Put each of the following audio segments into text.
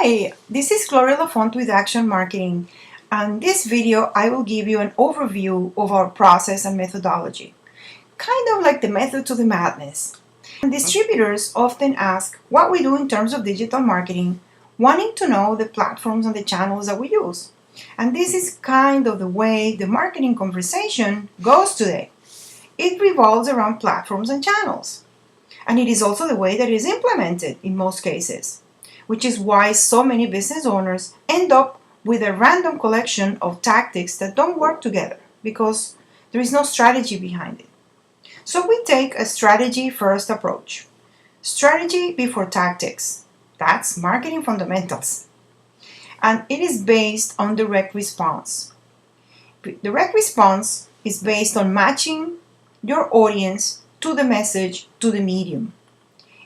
Hi, this is Gloria Lafont with Action Marketing, and this video I will give you an overview of our process and methodology, kind of like the method to the madness. And distributors often ask what we do in terms of digital marketing, wanting to know the platforms and the channels that we use. And this is kind of the way the marketing conversation goes today. It revolves around platforms and channels. And it is also the way that it is implemented in most cases, which is why so many business owners end up with a random collection of tactics that don't work together because there is no strategy behind it. So we take a strategy first approach. Strategy before tactics. That's marketing fundamentals. And it is based on direct response. Direct response is based on matching your audience to the message, to the medium.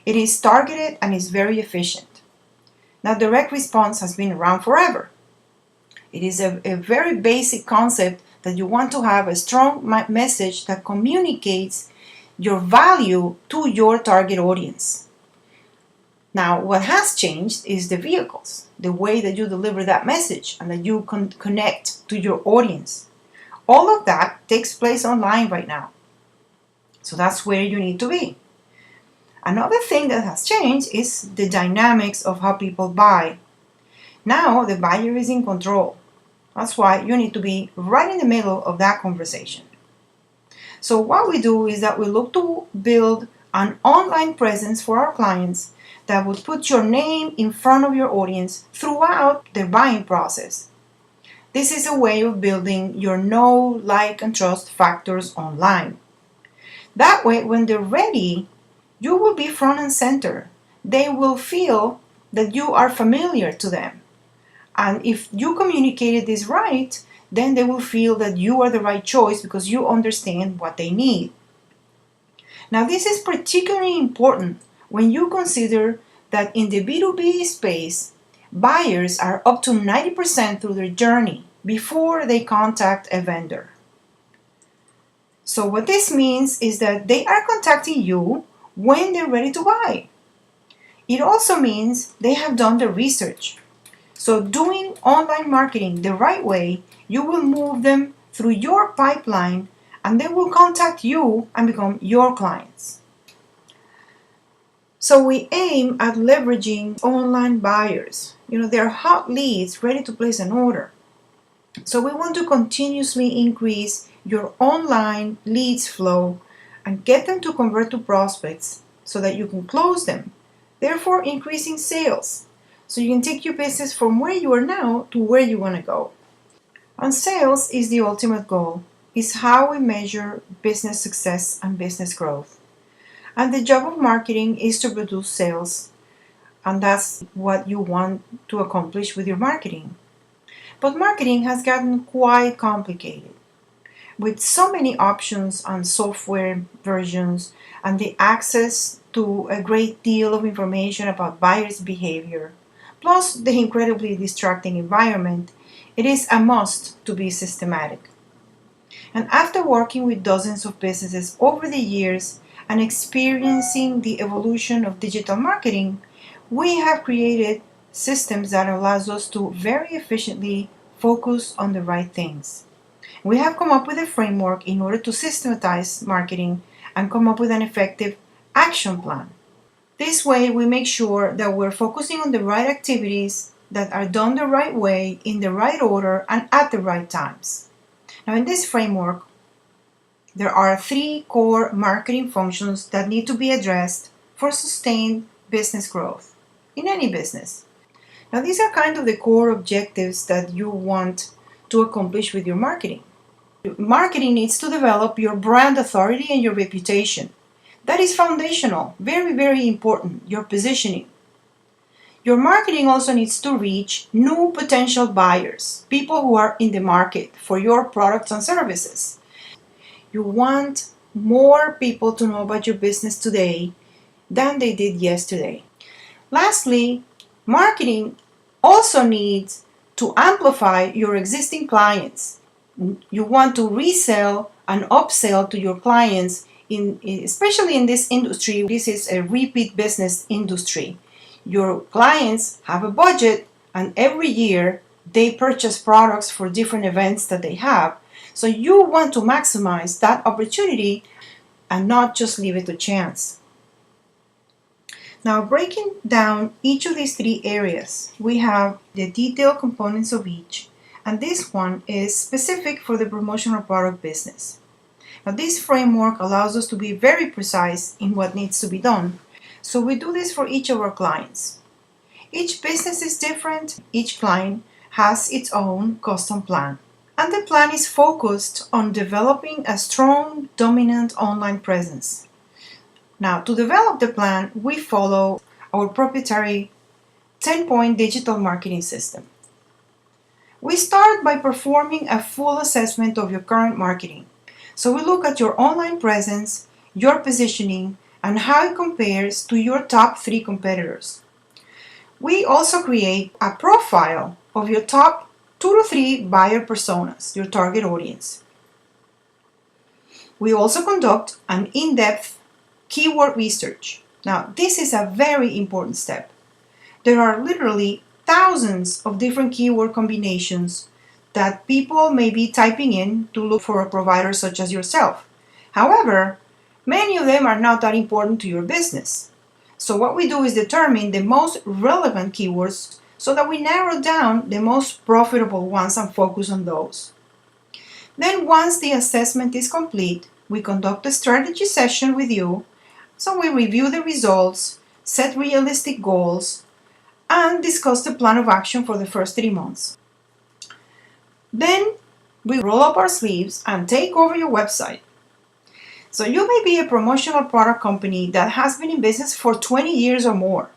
It is targeted and is very efficient. Now, direct response has been around forever. It is a very basic concept that you want to have a strong message that communicates your value to your target audience. Now, what has changed is the vehicles, the way that you deliver that message and that you connect to your audience. All of that takes place online right now. So that's where you need to be. Another thing that has changed is the dynamics of how people buy. Now the buyer is in control. That's why you need to be right in the middle of that conversation. So what we do is that we look to build an online presence for our clients that would put your name in front of your audience throughout the buying process. This is a way of building your know, like, and trust factors online. That way, when they're ready, you will be front and center. They will feel that you are familiar to them. And if you communicated this right, then they will feel that you are the right choice because you understand what they need. Now, this is particularly important when you consider that in the B2B space, buyers are up to 90% through their journey before they contact a vendor. So what this means is that they are contacting you when they're ready to buy. It also means they have done the research. So doing online marketing the right way, you will move them through your pipeline and they will contact you and become your clients. So we aim at leveraging online buyers. They're hot leads ready to place an order. So we want to continuously increase your online leads flow and get them to convert to prospects so that you can close them, therefore increasing sales. So you can take your business from where you are now to where you want to go. And sales is the ultimate goal. It's how we measure business success and business growth. And the job of marketing is to produce sales. And that's what you want to accomplish with your marketing. But marketing has gotten quite complicated. With so many options and software versions and the access to a great deal of information about buyers' behavior, plus the incredibly distracting environment, it is a must to be systematic. And after working with dozens of businesses over the years and experiencing the evolution of digital marketing, we have created systems that allows us to very efficiently focus on the right things. We have come up with a framework in order to systematize marketing and come up with an effective action plan. This way, we make sure that we're focusing on the right activities that are done the right way, in the right order, and at the right times. Now, in this framework, there are 3 core marketing functions that need to be addressed for sustained business growth in any business. Now, these are kind of the core objectives that you want to accomplish with your marketing. Marketing needs to develop your brand authority and your reputation. That is foundational, very, very important, your positioning. Your marketing also needs to reach new potential buyers, people who are in the market for your products and services. You want more people to know about your business today than they did yesterday. Lastly, marketing also needs to amplify your existing clients. You want to resell and upsell to your clients, especially in this industry. This is a repeat business industry. Your clients have a budget, and every year they purchase products for different events that they have. So you want to maximize that opportunity and not just leave it to chance. Now, breaking down each of these three areas, we have the detailed components of each, and this one is specific for the promotional product business. Now, this framework allows us to be very precise in what needs to be done. So we do this for each of our clients. Each business is different. Each client has its own custom plan. And the plan is focused on developing a strong, dominant online presence. Now, to develop the plan, we follow our proprietary 10-point digital marketing system. We start by performing a full assessment of your current marketing. So we look at your online presence, your positioning, and how it compares to your top 3 competitors. We also create a profile of your top 2 to 3 buyer personas, your target audience. We also conduct an in-depth keyword research. Now, this is a very important step. There are literally thousands of different keyword combinations that people may be typing in to look for a provider such as yourself. However, many of them are not that important to your business. So what we do is determine the most relevant keywords so that we narrow down the most profitable ones and focus on those. Then once the assessment is complete, we conduct a strategy session with you. So we review the results, set realistic goals, and discuss the plan of action for the first 3 months. Then we roll up our sleeves and take over your website. So you may be a promotional product company that has been in business for 20 years or more,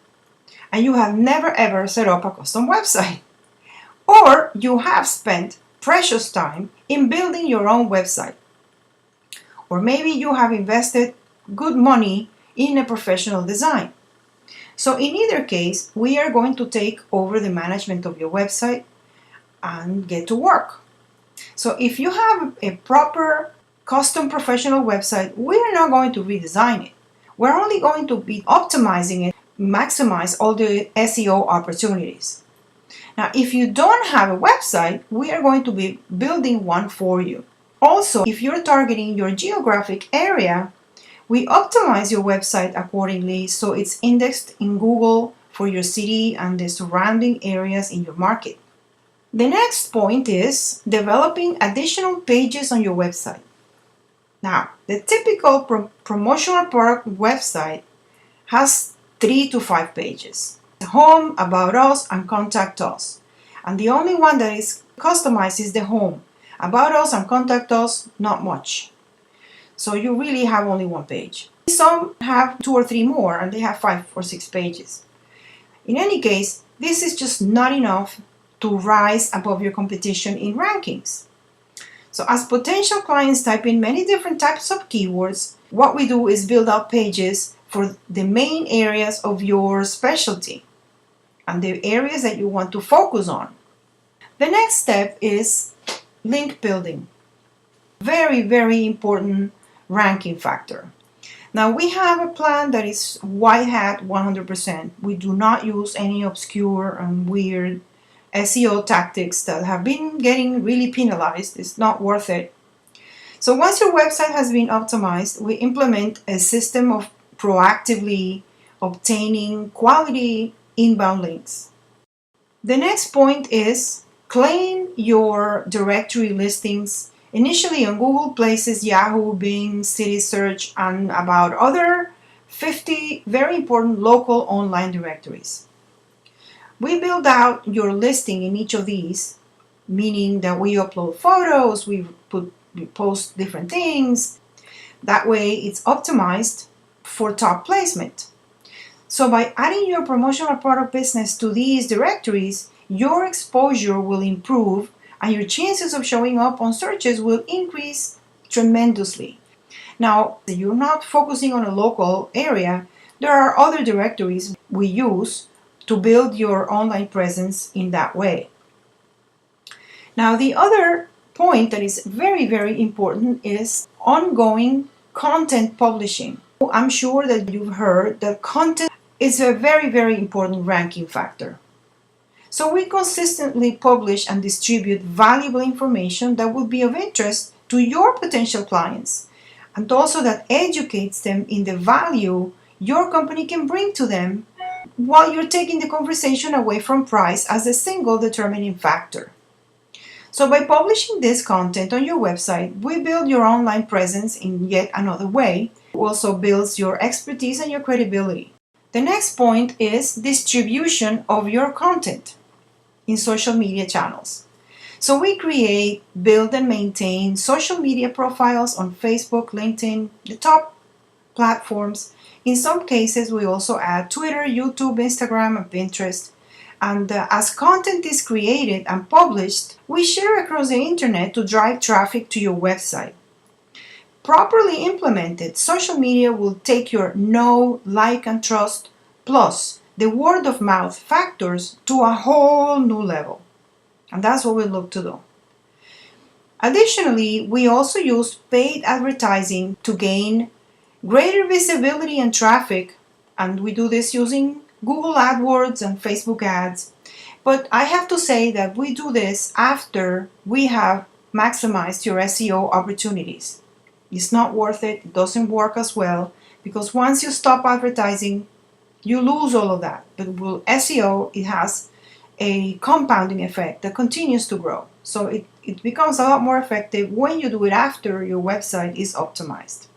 and you have never ever set up a custom website. Or you have spent precious time in building your own website. Or maybe you have invested good money in a professional design. So in either case, we are going to take over the management of your website and get to work. So if you have a proper custom professional website, we are not going to redesign it. We're only going to be optimizing it, maximize all the SEO opportunities. Now, if you don't have a website, we are going to be building one for you. Also, if you're targeting your geographic area, we optimize your website accordingly so it's indexed in Google for your city and the surrounding areas in your market. The next point is developing additional pages on your website. Now, the typical promotional product website has 3 to 5 pages: home, about us, and contact us. And the only one that is customized is the home. About us and contact us, not much. So you really have only 1 page. Some have 2 or 3 more and they have 5 or 6 pages. In any case, this is just not enough to rise above your competition in rankings. So as potential clients type in many different types of keywords, what we do is build out pages for the main areas of your specialty and the areas that you want to focus on. The next step is link building. Very, very important ranking factor. Now we have a plan that is white hat 100%. We do not use any obscure and weird SEO tactics that have been getting really penalized. It's not worth it. So once your website has been optimized, we implement a system of proactively obtaining quality inbound links. The next point is claim your directory listings initially on Google Places, Yahoo, Bing, City Search, and about other 50 very important local online directories. We build out your listing in each of these, meaning that we upload photos, we post different things. That way it's optimized for top placement. So by adding your promotional product business to these directories, your exposure will improve and your chances of showing up on searches will increase tremendously. Now, if you're not focusing on a local area, there are other directories we use to build your online presence in that way. Now, the other point that is very, very important is ongoing content publishing. I'm sure that you've heard that content is a very, very important ranking factor. So we consistently publish and distribute valuable information that will be of interest to your potential clients, and also that educates them in the value your company can bring to them, while you're taking the conversation away from price as a single determining factor. So by publishing this content on your website, we build your online presence in yet another way. It also builds your expertise and your credibility. The next point is distribution of your content in social media channels. So we create, build, and maintain social media profiles on Facebook, LinkedIn, the top platforms. In some cases, we also add Twitter, YouTube, Instagram, and Pinterest. And as content is created and published, we share across the internet to drive traffic to your website. Properly implemented, social media will take your know, like, and trust, plus the word of mouth factors, to a whole new level. And that's what we look to do. Additionally, we also use paid advertising to gain greater visibility and traffic, and we do this using Google AdWords and Facebook ads. But I have to say that we do this after we have maximized your SEO opportunities. It's not worth it. It doesn't work as well, because once you stop advertising, you lose all of that. But with SEO, it has a compounding effect that continues to grow. So it becomes a lot more effective when you do it after your website is optimized.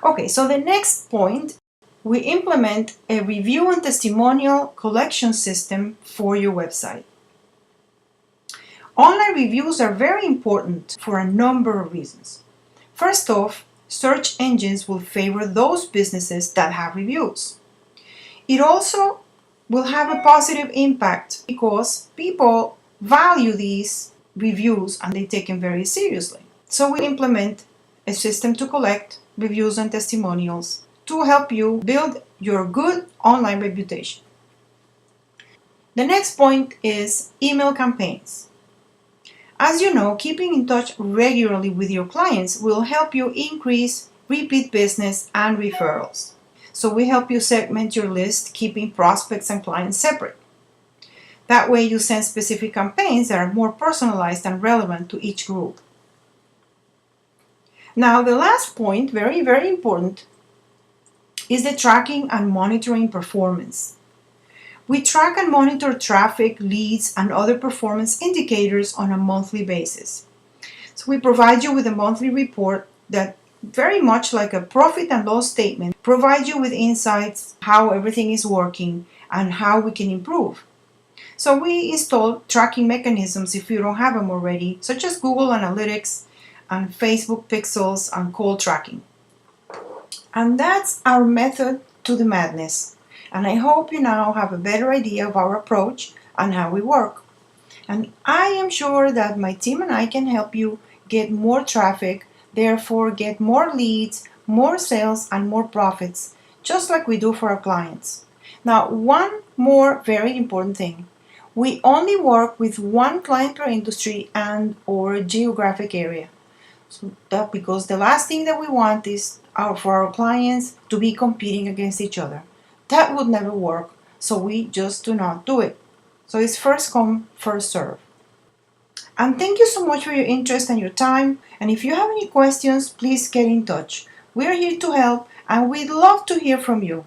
Okay, so the next point, we implement a review and testimonial collection system for your website. Online reviews are very important for a number of reasons. First off, search engines will favor those businesses that have reviews. It also will have a positive impact because people value these reviews and they take them very seriously. So we implement a system to collect reviews and testimonials to help you build your good online reputation. The next point is email campaigns. As you know, keeping in touch regularly with your clients will help you increase repeat business and referrals. So we help you segment your list, keeping prospects and clients separate. That way you send specific campaigns that are more personalized and relevant to each group. Now the last point, very, very important, is the tracking and monitoring performance. We track and monitor traffic, leads, and other performance indicators on a monthly basis. So we provide you with a monthly report that, very much like a profit and loss statement, provides you with insights, how everything is working, and how we can improve. So we install tracking mechanisms if you don't have them already, such as Google Analytics and Facebook Pixels and call tracking. And that's our method to the madness. And I hope you now have a better idea of our approach and how we work. And I am sure that my team and I can help you get more traffic, therefore get more leads, more sales, and more profits, just like we do for our clients. Now, one more very important thing. We only work with one client per industry and or geographic area. So that because the last thing that we want is for our clients to be competing against each other. That would never work, so we just do not do it. So it's first come, first serve. And thank you so much for your interest and your time. And if you have any questions, please get in touch. We're here to help, and we'd love to hear from you.